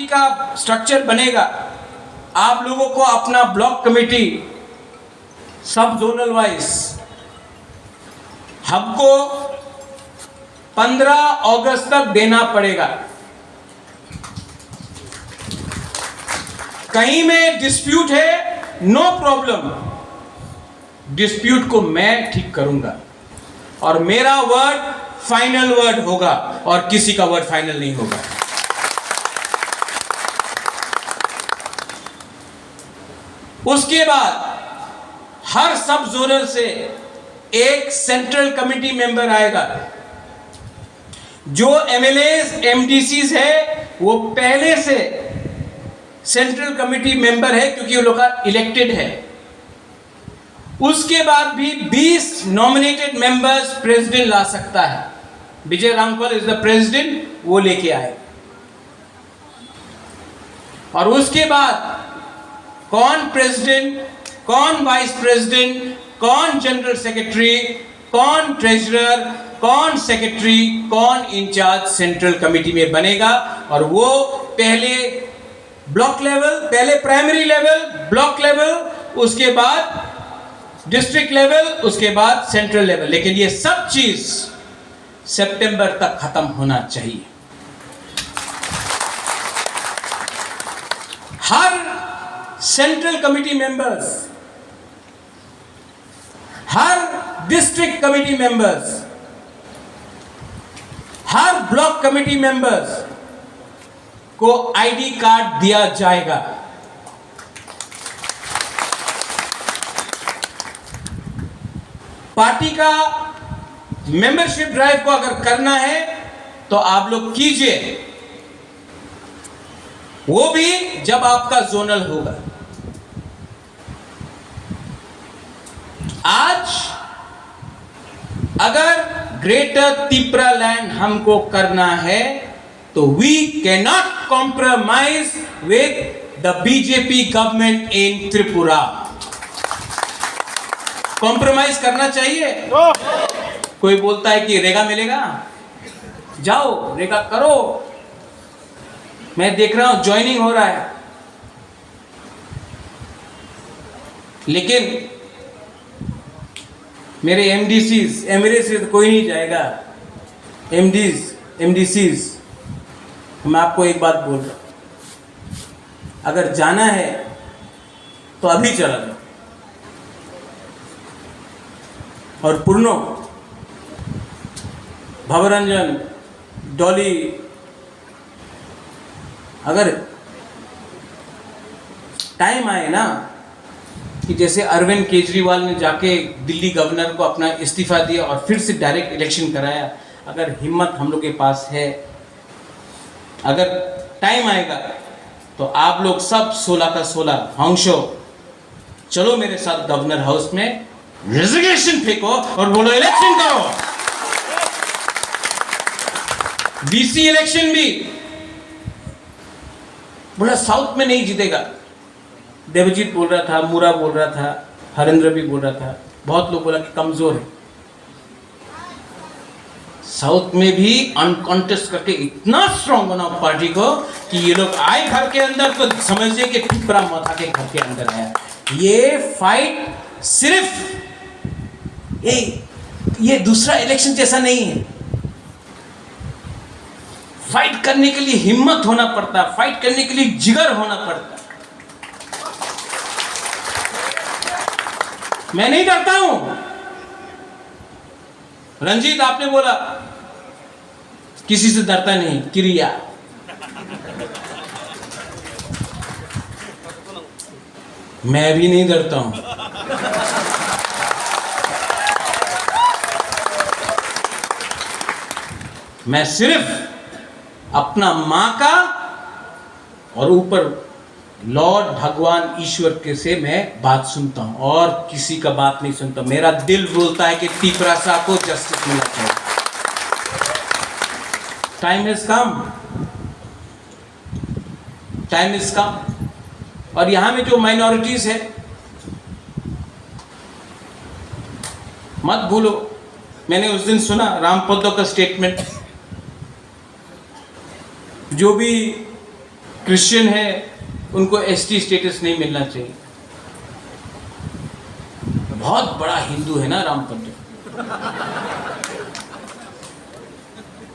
Party का structure बनेगा, आप लोगों को अपना ब्लॉक कमेटी सब जोनल वाइज हमको 15 अगस्त तक देना पड़ेगा। कहीं में डिस्प्यूट है, नो प्रॉब्लम, डिस्प्यूट को मैं ठीक करूंगा और मेरा वर्ड फाइनल वर्ड होगा और किसी का वर्ड फाइनल नहीं होगा। उसके बाद हर सब जोनल से एक सेंट्रल कमेटी मेंबर आएगा। जो एमएलएस एमडीसीज है वो पहले से सेंट्रल कमेटी मेंबर है क्योंकि वो लोग का इलेक्टेड है। उसके बाद भी 20 नॉमिनेटेड मेंबर्स प्रेसिडेंट ला सकता है। विजय रामपाल इज द प्रेसिडेंट, वो लेके आए। और उसके बाद कौन प्रेसिडेंट, कौन वाइस प्रेसिडेंट, कौन जनरल सेक्रेटरी, कौन ट्रेजरर, कौन सेक्रेटरी, कौन इंचार्ज सेंट्रल कमेटी में बनेगा। और वो पहले ब्लॉक लेवल, पहले प्राइमरी लेवल, ब्लॉक लेवल, उसके बाद डिस्ट्रिक्ट लेवल, उसके बाद सेंट्रल लेवल। लेकिन ये सब चीज सितंबर तक खत्म होना चाहिए। हर सेंट्रल कमेटी मेंबर्स, हर डिस्ट्रिक्ट कमेटी मेंबर्स, हर ब्लॉक कमेटी मेंबर्स को आईडी कार्ड दिया जाएगा। पार्टी का मेंबरशिप ड्राइव को अगर करना है तो आप लोग कीजिए, वो भी जब आपका जोनल होगा। आज अगर ग्रेटर त्रिपुरा लैंड हमको करना है तो we can not compromise with the BJP government in Tripura. Compromise करना चाहिए? कोई बोलता है कि रेगा मिलेगा, जाओ रेगा करो। मैं देख रहा हूं ज्वाइनिंग हो रहा है, लेकिन मेरे एमडीसीज, एमएलए से कोई नहीं जाएगा। एमडीसीज, मैं आपको एक बात बोल रहा हूं, अगर जाना है तो अभी चला जाओ। और पूर्णो, भवरंजन, डॉली, अगर टाइम आए ना कि जैसे अरविंद केजरीवाल ने जाके दिल्ली गवर्नर को अपना इस्तीफा दिया और फिर से डायरेक्ट इलेक्शन कराया, अगर हिम्मत हम लोग के पास है, अगर टाइम आएगा तो आप लोग सब 16 का 16 हाउंशो चलो मेरे साथ गवर्नर हाउस में, रेजिग्नेशन फेंको और बोलो इलेक्शन करो। बीसी इलेक्शन भी बोला साउथ में नहीं जीतेगा। देवजीत बोल रहा था, मुरा बोल रहा था, हरेंद्र भी बोल रहा था, बहुत लोग बोला कि कमजोर है। साउथ में भी अनकॉन्टेस्ट करके इतना स्ट्रांग बना पार्टी को कि ये लोग आए घर के अंदर तो समझिए कि त्रिपुरा माता के घर के अंदर आया। ये फाइट सिर्फ ये दूसरा इलेक्शन जैसा नहीं है। फाइट करने के लिए हिम्मत होना पड़ता है, फाइट करने के लिए जिगर होना पड़ता है। मैं नहीं डरता हूं। रंजीत, आपने बोला किसी से डरता नहीं, क्रिया। मैं भी नहीं डरता हूं। मैं सिर्फ अपना मां का और ऊपर लॉर्ड भगवान ईश्वर के से मैं बात सुनता हूं और किसी का बात नहीं सुनता। मेरा दिल बोलता है कि त्रिपुरा साहब को जस्टिस मिलना चाहिए। Time is come, time is come. और यहां में जो माइनॉरिटीज है, मत भूलो, मैंने उस दिन सुना रामपदो का स्टेटमेंट, जो भी क्रिश्चियन है, उनको एसटी स्टेटस नहीं मिलना चाहिए। बहुत बड़ा हिंदू है ना रामपंडित।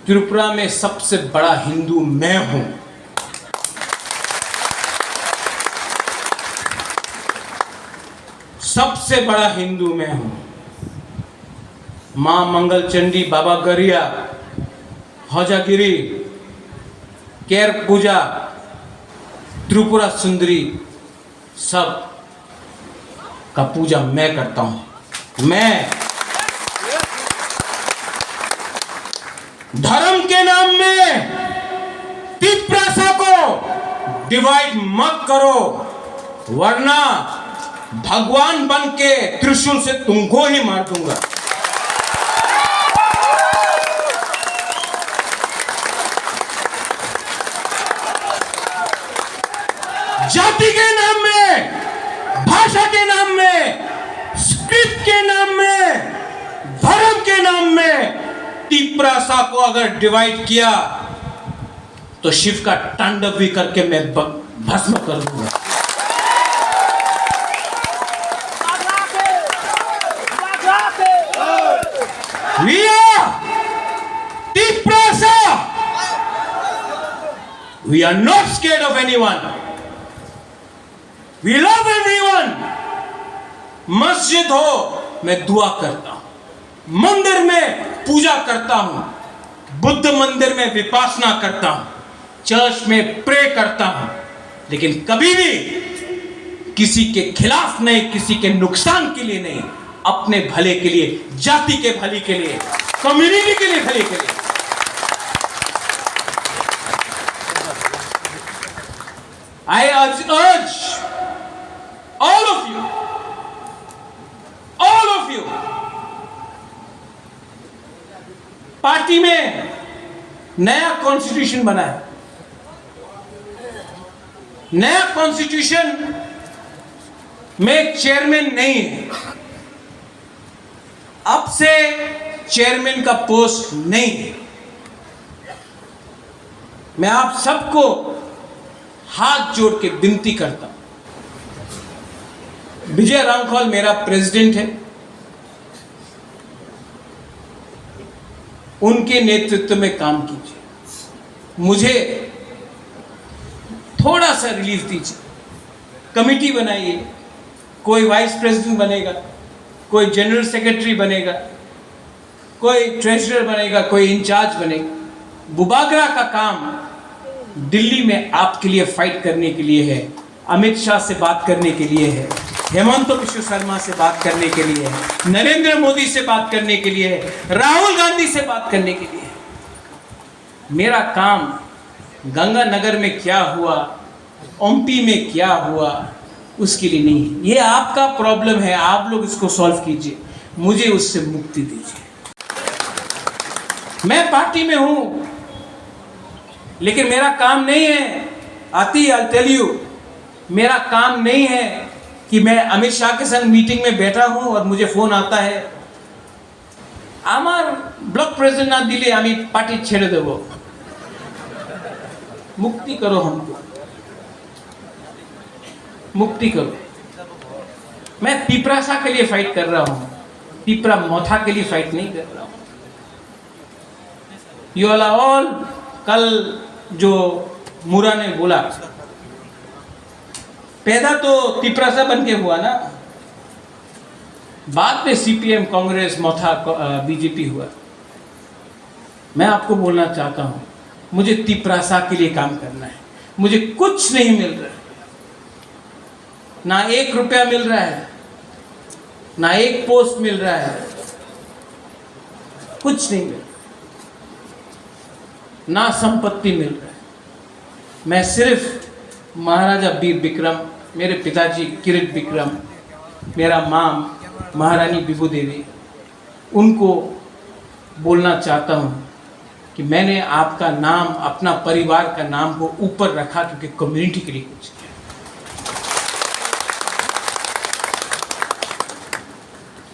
त्रिपुरा में सबसे बड़ा हिंदू मैं हूं। सबसे बड़ा हिंदू मैं हूं। मां मंगल चंडी, बाबा गरिया, हौजागिरी, केर पूजा, त्रिपुरा सुंदरी, सब का पूजा मैं करता हूं। मैं धर्म के नाम में तिप्रासा को डिवाइड मत करो, वरना भगवान बन के त्रिशूल से तुमको ही मार दूंगा। जाति के नाम में, भाषा के नाम में, स्क्रिप्ट के नाम में, धर्म के नाम में तिप्रासा को अगर डिवाइड किया तो शिव का तांडव भी करके मैं भस्म कर दूंगा। We are Tiprasa. We are not scared of anyone. We love everyone. मस्जिद हो मैं दुआ करता हूं, मंदिर में पूजा करता हूं, बुद्ध मंदिर में विपासना करता हूं, चर्च में प्रे करता हूं, लेकिन कभी भी किसी के खिलाफ नहीं, किसी के नुकसान के लिए नहीं, अपने भले के लिए, जाति के भले के लिए, कम्युनिटी के लिए, भले के लिए। I urge all of you, party में नया कॉन्स्टिट्यूशन बना है। नया कॉन्स्टिट्यूशन में चेयरमैन नहीं है। अब से चेयरमैन का पोस्ट नहीं है। मैं आप सबको हाथ जोड़ के विनती करता हूं, विजय रामखौल मेरा प्रेसिडेंट है, उनके नेतृत्व में काम कीजिए। मुझे थोड़ा सा रिलीफ दीजिए। कमिटी बनाइए, कोई वाइस प्रेसिडेंट बनेगा, कोई जनरल सेक्रेटरी बनेगा, कोई ट्रेजरर बनेगा, कोई इंचार्ज बनेगा। बुबागरा का काम दिल्ली में आपके लिए फाइट करने के लिए है, अमित शाह से बात करने के लिए है, हेमंत बिश्व शर्मा से बात करने के लिए है, नरेंद्र मोदी से बात करने के लिए है, राहुल गांधी से बात करने के लिए है। मेरा काम गंगानगर में क्या हुआ, एमपी में क्या हुआ, उसके लिए नहीं है। ये आपका प्रॉब्लम है, आप लोग इसको सॉल्व कीजिए, मुझे उससे मुक्ति दीजिए। मैं पार्टी में हूं, लेकिन मेरा काम नहीं है, आती आई टेल यू, मेरा काम नहीं है कि मैं अमित शाह के संग मीटिंग में बैठा हूं और मुझे फोन आता है, आमार ब्लॉक प्रेसिडेंट ना दिले आमी पार्टी छेड़े देबो। मुक्ति करो, हमको मुक्ति करो। मैं तिप्रासा के लिए फाइट कर रहा हूं, तिप्रा मोथा के लिए फाइट नहीं कर रहा हूं। यू ऑल, कल जो मुरा ने बोला, पैदा तो तिप्रासा बन के हुआ ना, बाद में सीपीएम, कांग्रेस, मोथा, बीजेपी हुआ। मैं आपको बोलना चाहता हूं, मुझे तिप्रासा के लिए काम करना है। मुझे कुछ नहीं मिल रहा है, ना 1 रुपया मिल रहा है, ना 1 पोस्ट मिल रहा है, कुछ नहीं मिल रहा, ना संपत्ति मिल रहा है। मैं सिर्फ महाराजा वीर विक्रम, मेरे पिताजी किरीट विक्रम, मेरा माँ महारानी विभू देवी, उनको बोलना चाहता हूँ कि मैंने आपका नाम, अपना परिवार का नाम को ऊपर रखा क्योंकि कम्युनिटी के लिए कुछ किया।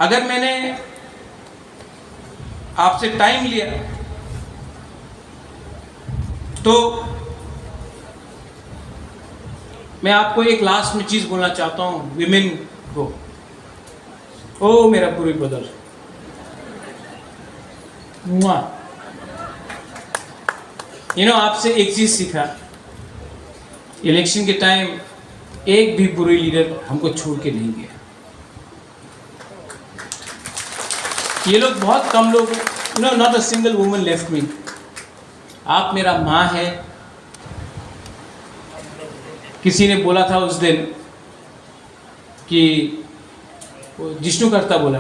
अगर मैंने आपसे टाइम लिया तो मैं आपको एक लास्ट में चीज़ बोलना चाहता हूँ विमेन को। ओ मेरा पूरी बदल आपसे एक चीज़ सीखा, इलेक्शन के टाइम एक भी बुरी लीडर हमको छोड़ के नहीं गया। ये लोग बहुत कम लोग, not a single woman left me. आप मेरा माँ है। किसी ने बोला था उस दिन कि जिष्णु करता बोला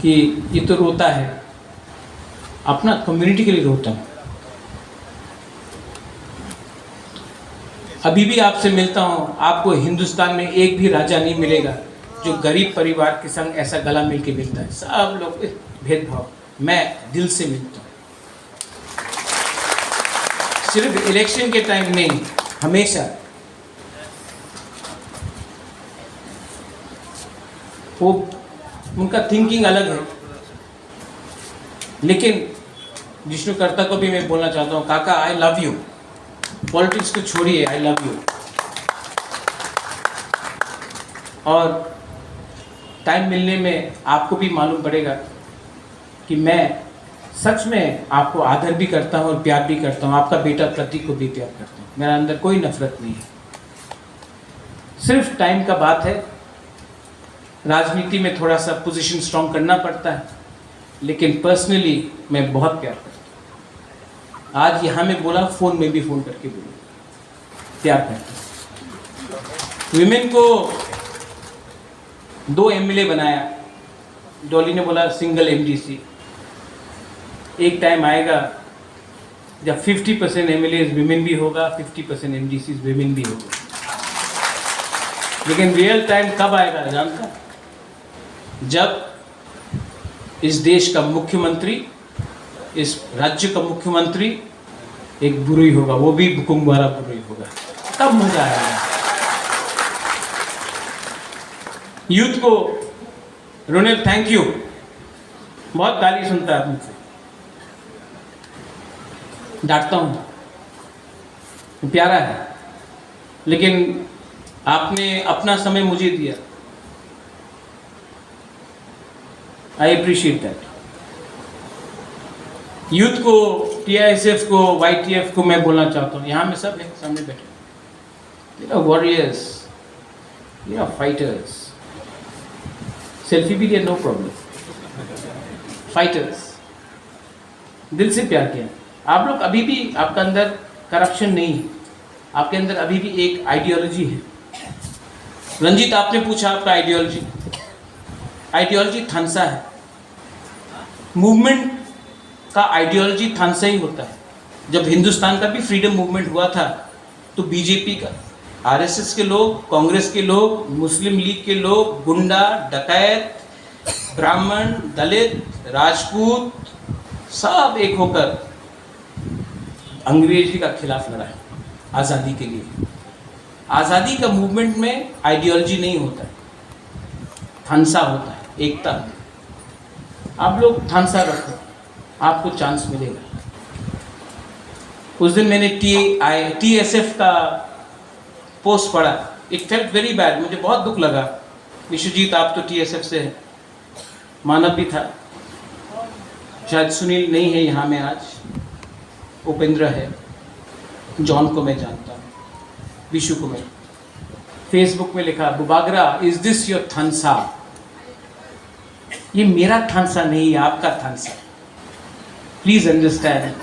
कि ये तो रोता है, अपना कम्युनिटी के लिए रोता हूँ। अभी भी आपसे मिलता हूँ, आपको हिंदुस्तान में एक भी राजा नहीं मिलेगा जो गरीब परिवार के संग ऐसा गला मिल के मिलता है। सब लोग भेदभाव, मैं दिल से मिलता हूँ। सिर्फ इलेक्शन के टाइम नहीं, हमेशा। वो उनका थिंकिंग अलग है, लेकिन विष्णुकर्ता को भी मैं बोलना चाहता हूँ, काका आई लव यू। पॉलिटिक्स को छोड़िए, आई लव यू। और टाइम मिलने में आपको भी मालूम पड़ेगा कि मैं सच में आपको आदर भी करता हूँ और प्यार भी करता हूँ। आपका बेटा प्रतीक को भी प्यार करता हूँ। मेरा अंदर कोई नफरत नहीं है, सिर्फ टाइम का बात है। राजनीति में थोड़ा सा पोजीशन स्ट्रॉन्ग करना पड़ता है, लेकिन पर्सनली मैं बहुत प्यार करता हूँ। आज यहाँ में बोला, फ़ोन में भी फ़ोन करके बोला, प्यार करता हूँ। विमेन को 2 एमएलए बनाया। डॉली ने बोला सिंगल एमडीसी। एक टाइम आएगा जब 50% एमएलए विमेन भी होगा, 50% एमडीसी विमेन भी होगा। लेकिन रियल टाइम कब आएगा जानता है? जब इस देश का मुख्यमंत्री, इस राज्य का मुख्यमंत्री एक बुरी होगा, वो भी भुकुंबारा बुरी होगा, तब मजा आएगा। यूथ को रोनेल थैंक यू, बहुत गाली सुनता है मुझसे, डांटता हूँ, प्यारा है, लेकिन आपने अपना समय मुझे दिया। I appreciate that. यूथ को, टीआईएसएफ को, वाईटीएफ को मैं बोलना चाहता हूँ, यहाँ में सब है सामने बैठे, वॉरियर्स, फाइटर्स। सेल्फी भी लिया, नो प्रॉब्लम। फाइटर्स, दिल से प्यार किया। आप लोग अभी भी, आपका अंदर करप्शन नहीं है, आपके अंदर अभी भी एक आइडियोलॉजी है। रंजीत, आपने पूछा आपका आइडियोलॉजी, आइडियोलॉजी थानसा है। मूवमेंट का आइडियोलॉजी थानसा ही होता है। जब हिंदुस्तान का भी फ्रीडम मूवमेंट हुआ था तो बीजेपी का, आरएसएस के लोग, कांग्रेस के लोग, मुस्लिम लीग के लोग, गुंडा, डकैत, ब्राह्मण, दलित, राजपूत, सब एक होकर अंग्रेजी का खिलाफ लड़ा है आज़ादी के लिए। आज़ादी का मूवमेंट में आइडियोलॉजी नहीं होता है, थानसा होता है, एकता। आप लोग थानसा रखो, आपको चांस मिलेगा। उस दिन मैंने टीएसएफ का पोस्ट पढ़ा, इट फेल्ट वेरी बैड, मुझे बहुत दुख लगा। विश्वजीत, आप तो टीएसएफ से हैं, मानव भी था, शायद सुनील नहीं है यहाँ में आज, उपेंद्र है, जॉन को मैं जानता हूँ, विशु को मैं। फेसबुक में लिखा, बुबागरा इज दिस योर थानसा? ये मेरा थानसा नहीं है, आपका थानसा। प्लीज़ अंडरस्टैंड,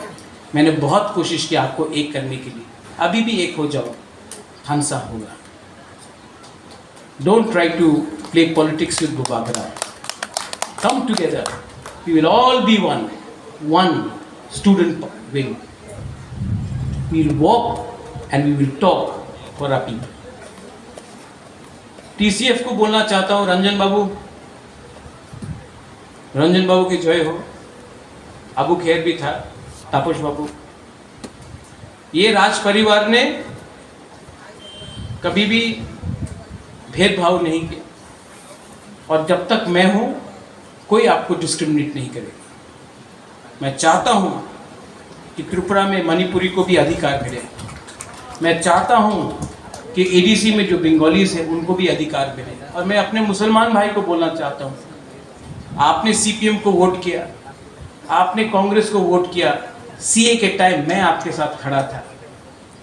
मैंने बहुत कोशिश की आपको एक करने के लिए, अभी भी एक हो जाओ, थानसा होगा। Don't try to play politics with बुबागरा, come together, we will all be one student wing. We will walk and we will talk for our people. TCF को बोलना चाहता हूँ, रंजन बाबू की जय हो। अबू खैर भी था, तापस बाबू। ये राज परिवार ने कभी भी भेदभाव नहीं किया, और जब तक मैं हूँ कोई आपको डिस्क्रिमिनेट नहीं करेगा। मैं चाहता हूँ कि त्रिपुरा में मणिपुरी को भी अधिकार मिले। मैं चाहता हूँ कि एडीसी में जो बंगालीज हैं उनको भी अधिकार मिले। और मैं अपने मुसलमान भाई को बोलना चाहता हूँ, आपने सीपीएम को वोट किया, आपने कांग्रेस को वोट किया, सीए के टाइम मैं आपके साथ खड़ा था,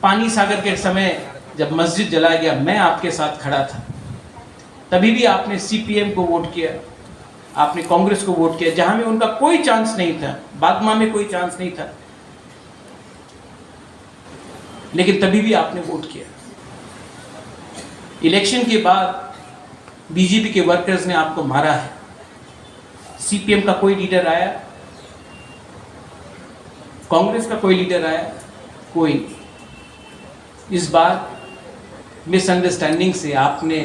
पानी सागर के समय जब मस्जिद जलाया गया मैं आपके साथ खड़ा था, तभी भी आपने सीपीएम को वोट किया, आपने कांग्रेस को वोट किया जहां में उनका कोई चांस नहीं था, बागमा में कोई चांस नहीं था, लेकिन तभी भी आपने वोट किया। इलेक्शन के बाद बीजेपी के वर्कर्स ने आपको मारा है, सीपीएम का कोई लीडर आया, कांग्रेस का कोई लीडर आया, कोई नहीं। इस बार मिसअंडरस्टैंडिंग से आपने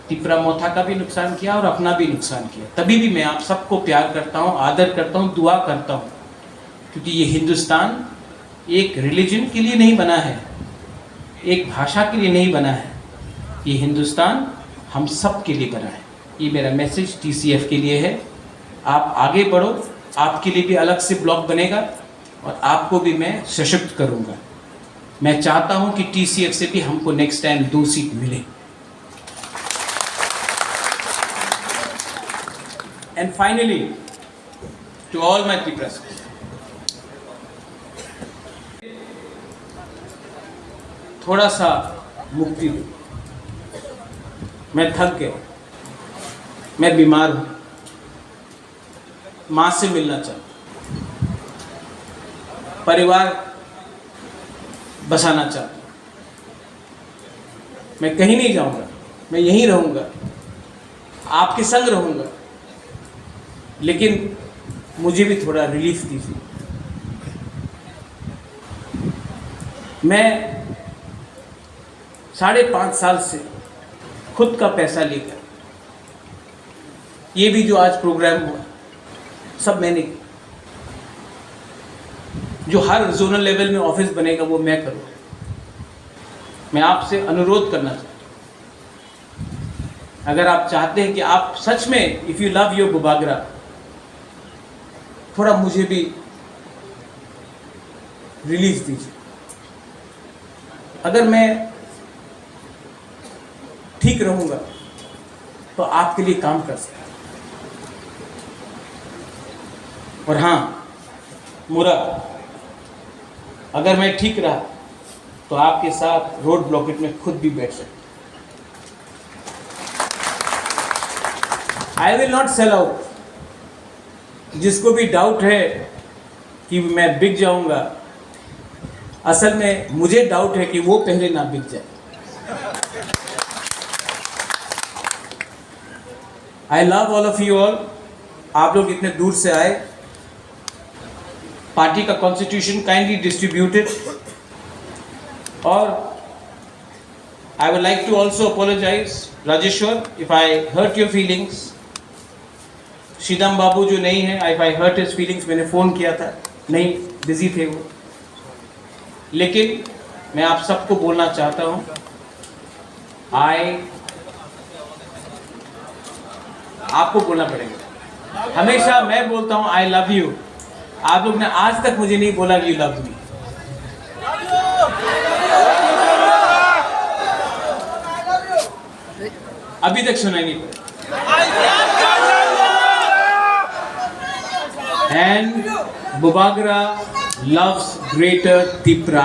तिपरा मोथा का भी नुकसान किया और अपना भी नुकसान किया। तभी भी मैं आप सबको प्यार करता हूँ, आदर करता हूँ, दुआ करता हूँ, क्योंकि ये हिंदुस्तान एक रिलीजन के लिए नहीं बना है, एक भाषा के लिए नहीं बना है, ये हिंदुस्तान हम सब के लिए बना है। ये मेरा मैसेज टीसीएफ के लिए है। आप आगे बढ़ो, आपके लिए भी अलग से ब्लॉक बनेगा और आपको भी मैं सशक्त करूँगा। मैं चाहता हूँ कि टीसीएफ से भी हमको नेक्स्ट टाइम 2 सीट मिले। And finally, to all my Tripuras, थोड़ा सा मुक्ति दो। मैं थक गया, मैं बीमार हूँ, माँ से मिलना चाहता हूँ, परिवार बसाना चाहता हूँ। मैं कहीं नहीं जाऊँगा, मैं यहीं रहूँगा, आपके संग रहूँगा, लेकिन मुझे भी थोड़ा रिलीफ दीजिए। मैं 5.5 साल से खुद का पैसा लेकर, ये भी जो आज प्रोग्राम हुआ सब मैंने किया, जो हर जोनल लेवल में ऑफिस बनेगा वो मैं करूँगा। मैं आपसे अनुरोध करना चाहता हूँ, अगर आप चाहते हैं कि आप सच में if you love your Bubagra, थोड़ा मुझे भी रिलीफ दीजिए। अगर मैं ठीक रहूँगा तो आपके लिए काम कर सकता हूँ। और हाँ मुराद, अगर मैं ठीक रहा तो आपके साथ रोड ब्लॉकेट में खुद भी बैठ सकता। I will not sell out. जिसको भी डाउट है कि मैं बिक जाऊंगा, असल में मुझे डाउट है कि वो पहले ना बिक जाए। I love all of you all. आप लोग इतने दूर से आए, पार्टी का कॉन्स्टिट्यूशन काइंडली डिस्ट्रीब्यूटेड, और I would like to also apologise Rajeshwar if I hurt your feelings. Sridam babu जो नहीं है, आई हर्ट हिज फीलिंग्स, मैंने फ़ोन किया था, नहीं बिजी थे वो, लेकिन मैं आप सबको बोलना चाहता हूँ, आपको बोलना पड़ेगा। हमेशा मैं बोलता हूँ आई लव यू, आप लोग ने आज तक मुझे नहीं बोला कि यू लव मी। अभी तक सुना नहीं पड़ा। And Bubagra loves Greater Tripura.